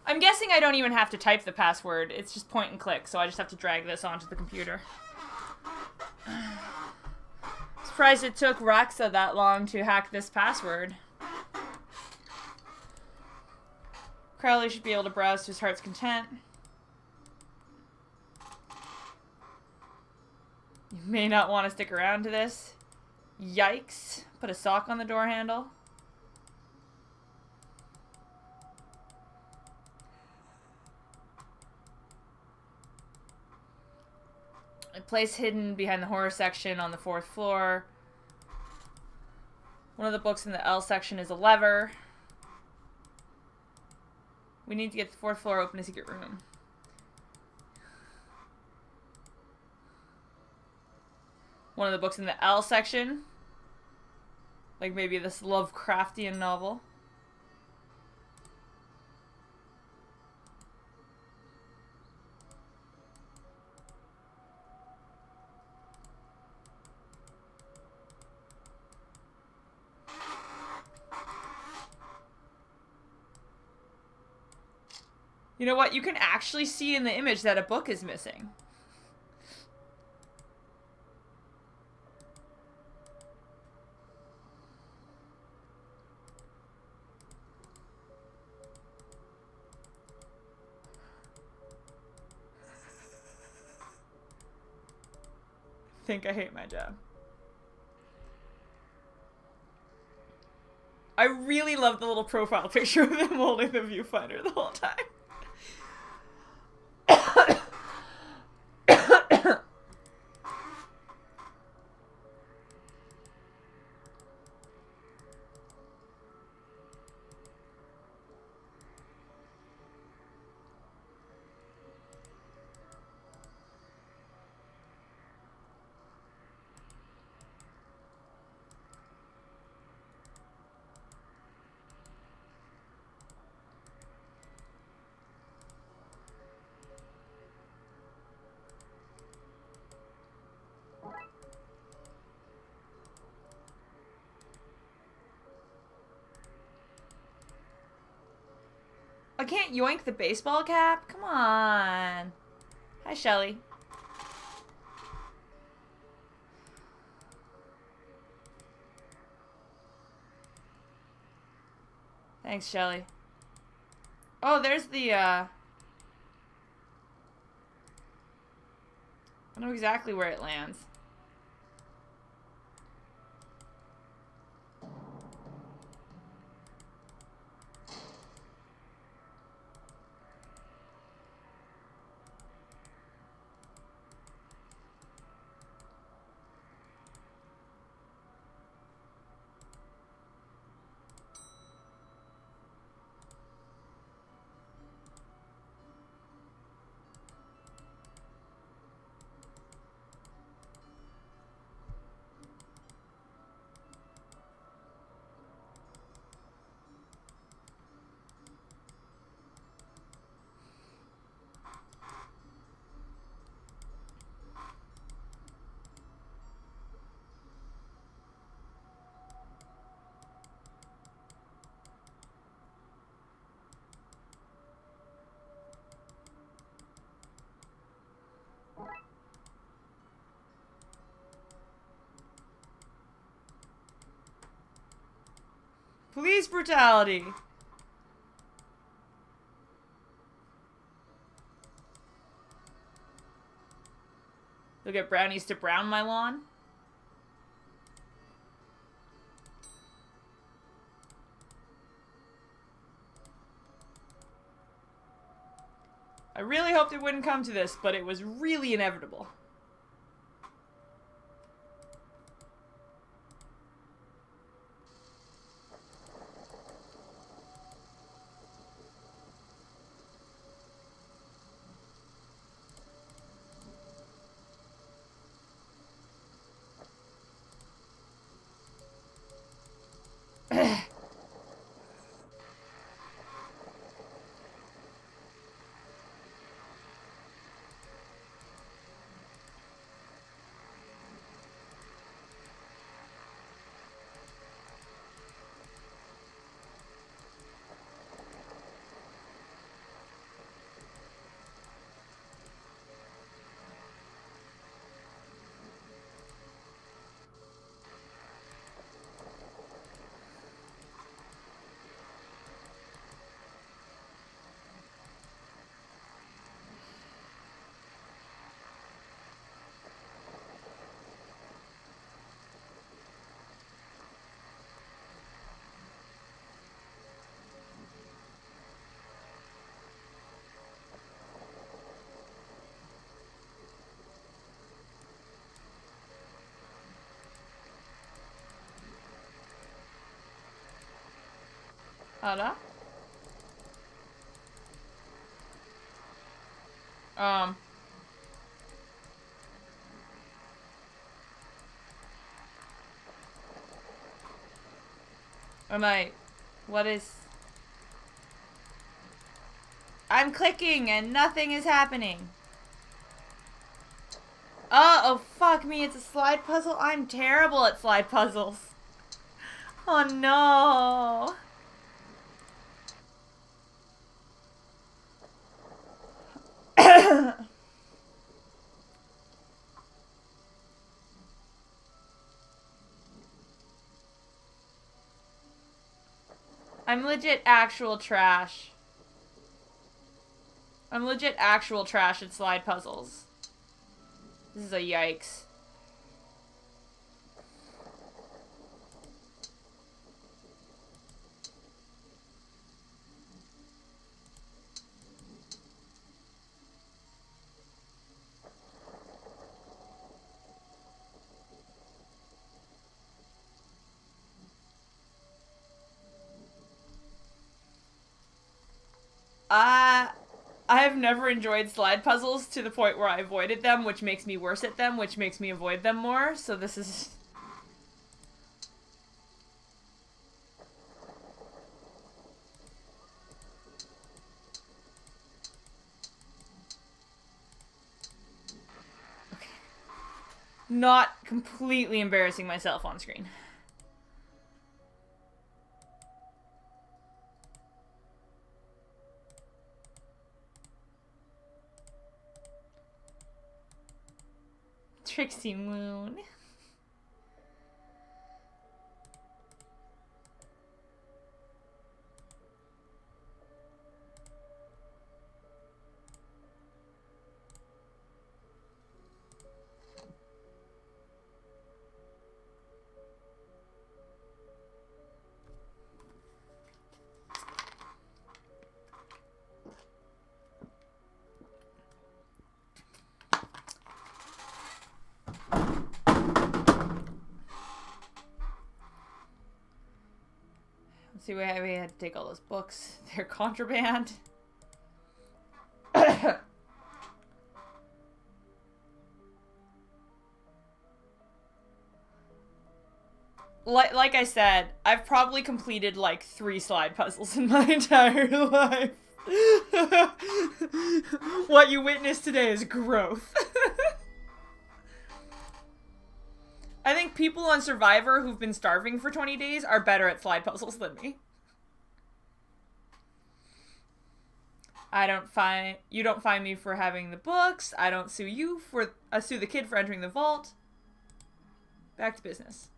I'm guessing I don't even have to type the password. It's just point and click, so I just have to drag this onto the computer. Surprised it took Raxa that long to hack this password. Crowley should be able to browse to his heart's content. You may not want to stick around to this. Yikes. Put a sock on the door handle. A place hidden behind the horror section on the 4th floor. One of the books in the L section is a lever. We need to get the 4th floor, open a secret room. One of the books in the L section. Like maybe this Lovecraftian novel. You know what? You can actually see in the image that a book is missing. I think I hate my job. I really love the little profile picture of him holding the viewfinder the whole time. I can't yoink the baseball cap? Come on. Hi, Shelly. Thanks, Shelly. Oh, there's the, I know exactly where it lands. Police brutality. You'll get brownies to brown my lawn. I really hoped it wouldn't come to this, but it was really inevitable. Ada? What is... I'm clicking and nothing is happening. Oh, fuck me, it's a slide puzzle? I'm terrible at slide puzzles. Oh no. I'm legit actual trash. I'm legit actual trash at slide puzzles. This is a yikes. I have never enjoyed slide puzzles to the point where I avoided them, which makes me worse at them, which makes me avoid them more, so this is... Okay. Not completely embarrassing myself on screen. Trixie Moon. See, we had to take all those books. They're contraband. Like I said, I've probably completed like 3 slide puzzles in my entire life. What you witnessed today is growth. I think people on Survivor who've been starving for 20 days are better at slide puzzles than me. You don't find me for having the books. I don't sue you for, I sue the kid for entering the vault. Back to business.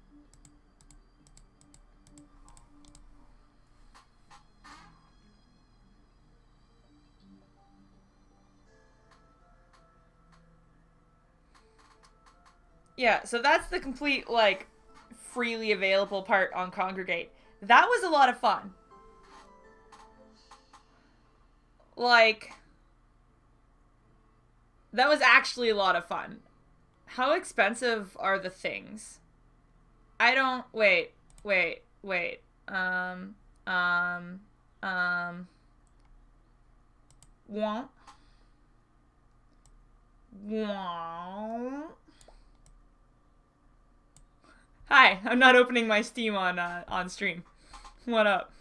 Yeah, so that's the complete, like, freely available part on Kongregate. That was a lot of fun. Like, that was actually a lot of fun. How expensive are the things? I don't, wait. Want. Hi, I'm not opening my Steam on stream. What up?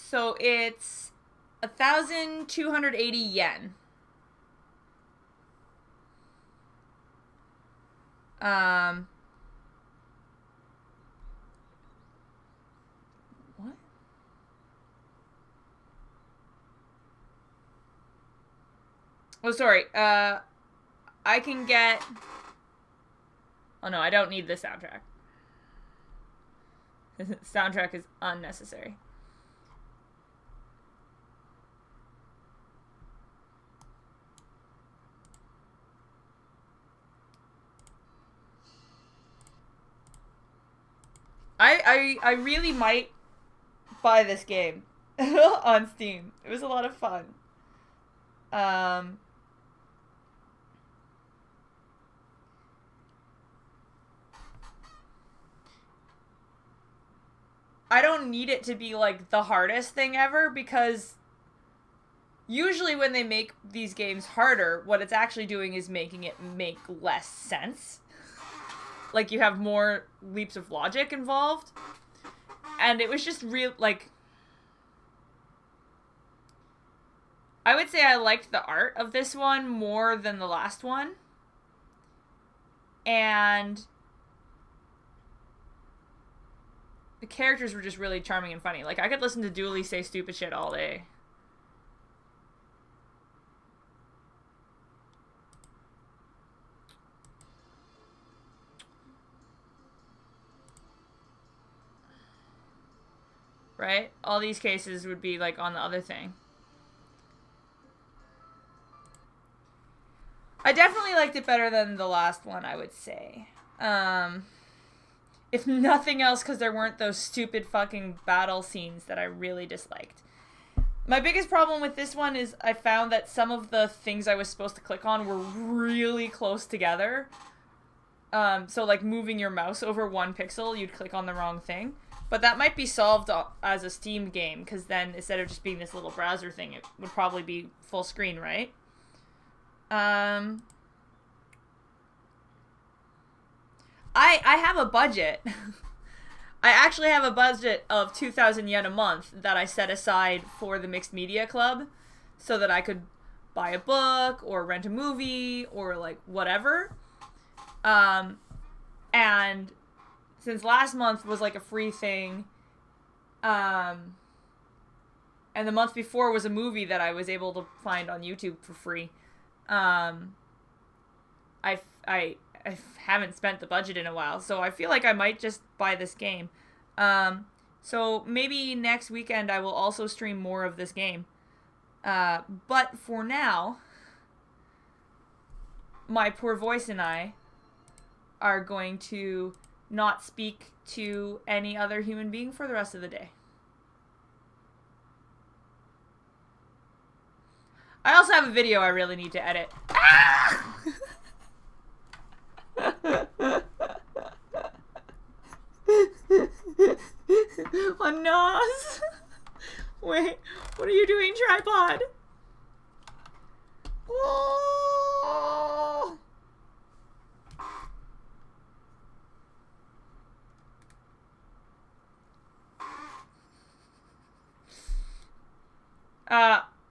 So it's 1,280 yen. What? Oh, sorry. I can get. Oh no, I don't need this soundtrack. Soundtrack is unnecessary. I really might buy this game on Steam. It was a lot of fun. I don't need it to be like the hardest thing ever, because usually when they make these games harder, what it's actually doing is making it make less sense. Like, you have more leaps of logic involved. And it was just real, like, I would say I liked the art of this one more than the last one. And the characters were just really charming and funny. Like, I could listen to Dooley say stupid shit all day. Right? All these cases would be, like, on the other thing. I definitely liked it better than the last one, I would say. If nothing else, because there weren't those stupid fucking battle scenes that I really disliked. My biggest problem with this one is I found that some of the things I was supposed to click on were really close together. So, like, moving your mouse over one pixel, you'd click on the wrong thing. But that might be solved as a Steam game, because then instead of just being this little browser thing, it would probably be full screen, right? I have a budget. I actually have a budget of 2,000 yen a month that I set aside for the Mixed Media Club, so that I could buy a book or rent a movie or, like, whatever. And since last month was, like, a free thing, and the month before was a movie that I was able to find on YouTube for free, I haven't spent the budget in a while, so I feel like I might just buy this game. So maybe next weekend I will also stream more of this game. But for now, my poor voice and I are going to not speak to any other human being for the rest of the day. I also have a video I really need to edit. Ah! Oh no! Wait, what are you doing, tripod? Oh!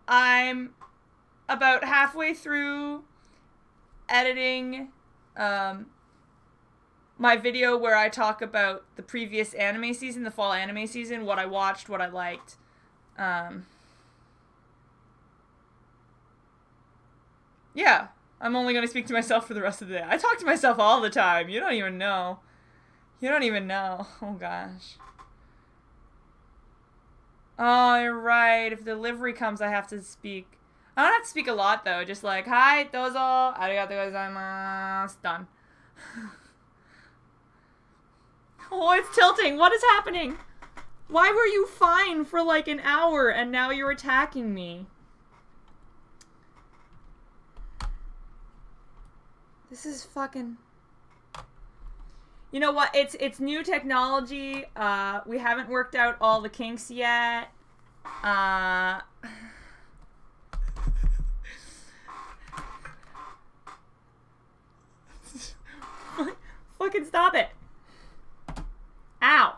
I'm about halfway through editing my video where I talk about the previous anime season, the fall anime season, what I watched, what I liked. Yeah, I'm only going to speak to myself for the rest of the day. I talk to myself all the time. You don't even know. You don't even know. Oh, gosh. Oh, you're right. If delivery comes, I have to speak. I don't have to speak a lot, though. Just like, hi, dozo, arigatou gozaimasu. Done. Oh, it's tilting. What is happening? Why were you fine for like an hour and now you're attacking me? This is fucking... You know what? It's new technology. We haven't worked out all the kinks yet. Fucking stop it. Ow.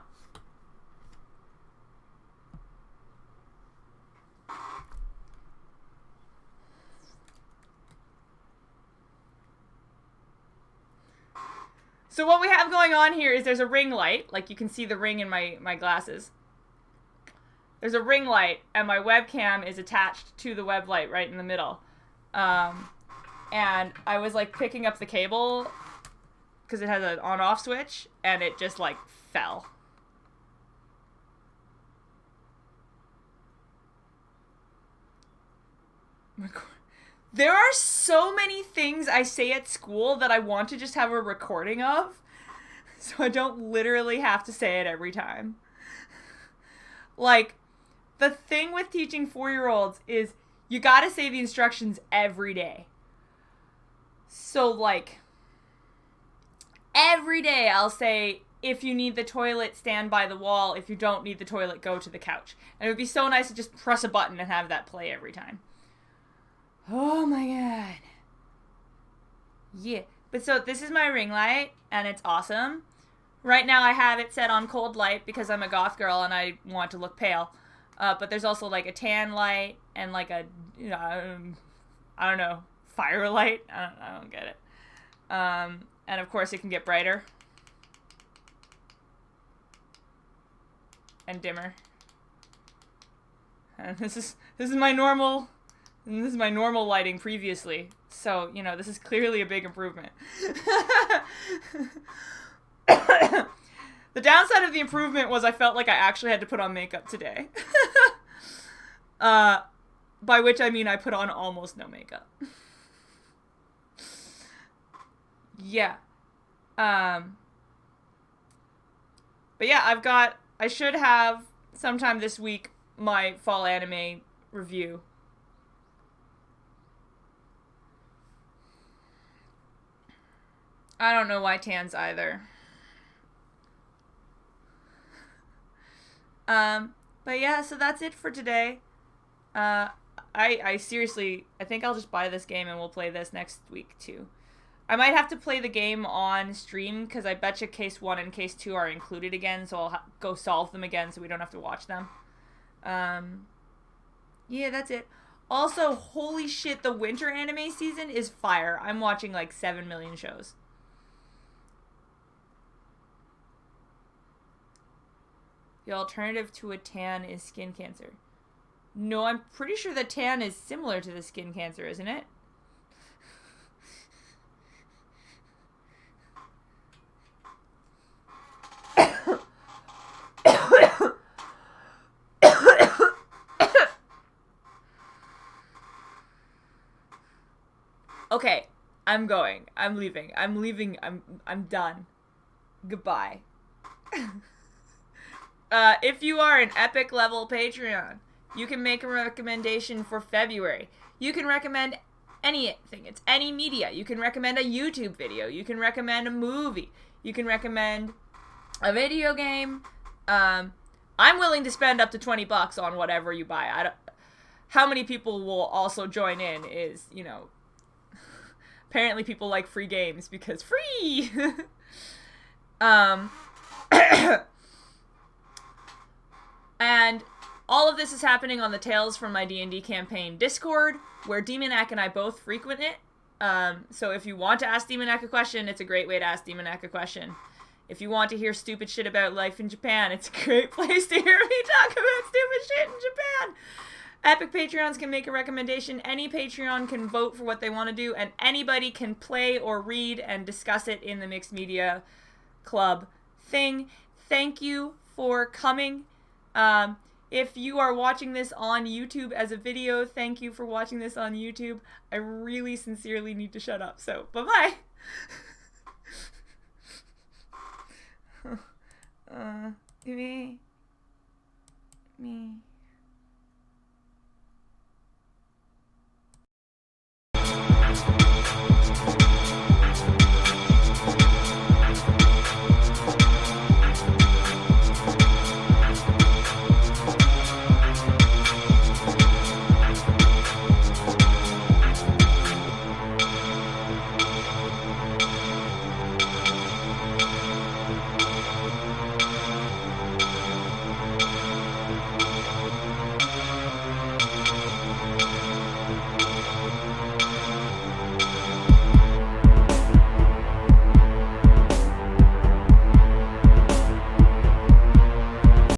So what we have going on here is there's a ring light. Like, you can see the ring in my glasses. There's a ring light, and my webcam is attached to the web light right in the middle. And I was, like, picking up the cable because it has an on-off switch, and it just, like, fell. There are so many things I say at school that I want to just have a recording of, so I don't literally have to say it every time. Like, the thing with teaching 4-year-olds is you gotta say the instructions every day. So, like, every day I'll say, if you need the toilet, stand by the wall. If you don't need the toilet, go to the couch. And it would be so nice to just press a button and have that play every time. Oh my god. Yeah. But so this is my ring light, and it's awesome. Right now I have it set on cold light because I'm a goth girl and I want to look pale. But there's also like a tan light and like a, you know, I don't know, fire light. I don't get it. And of course it can get brighter. And dimmer. And this is my normal... And this is my normal lighting previously. So, you know, this is clearly a big improvement. The downside of the improvement was I felt like I actually had to put on makeup today. By which I mean I put on almost no makeup. Yeah. But yeah, I should have sometime this week my fall anime review. I don't know why tans either. But yeah, so that's it for today. I seriously, I think I'll just buy this game and we'll play this next week too. I might have to play the game on stream because I betcha case 1 and case 2 are included again, so I'll go solve them again so we don't have to watch them. Yeah, that's it. Also, holy shit, the winter anime season is fire. I'm watching like 7 million shows. The alternative to a tan is skin cancer. No, I'm pretty sure the tan is similar to the skin cancer, isn't it? Okay, I'm going. I'm leaving. I'm done. Goodbye. If you are an epic level Patreon, you can make a recommendation for February. You can recommend anything. It's any media. You can recommend a YouTube video. You can recommend a movie. You can recommend a video game. I'm willing to spend up to $20 on whatever you buy. How many people will also join in is, you know, apparently people like free games because free! And all of this is happening on the Tales from My D&D Campaign Discord, where Demonac and I both frequent it. So if you want to ask Demonek a question, it's a great way to ask Demonek a question. If you want to hear stupid shit about life in Japan, it's a great place to hear me talk about stupid shit in Japan. Epic Patreons can make a recommendation. Any Patreon can vote for what they want to do, and anybody can play or read and discuss it in the Mixed Media Club thing. Thank you for coming. If you are watching this on YouTube as a video, thank you for watching this on YouTube. I really sincerely need to shut up, so bye-bye. Me.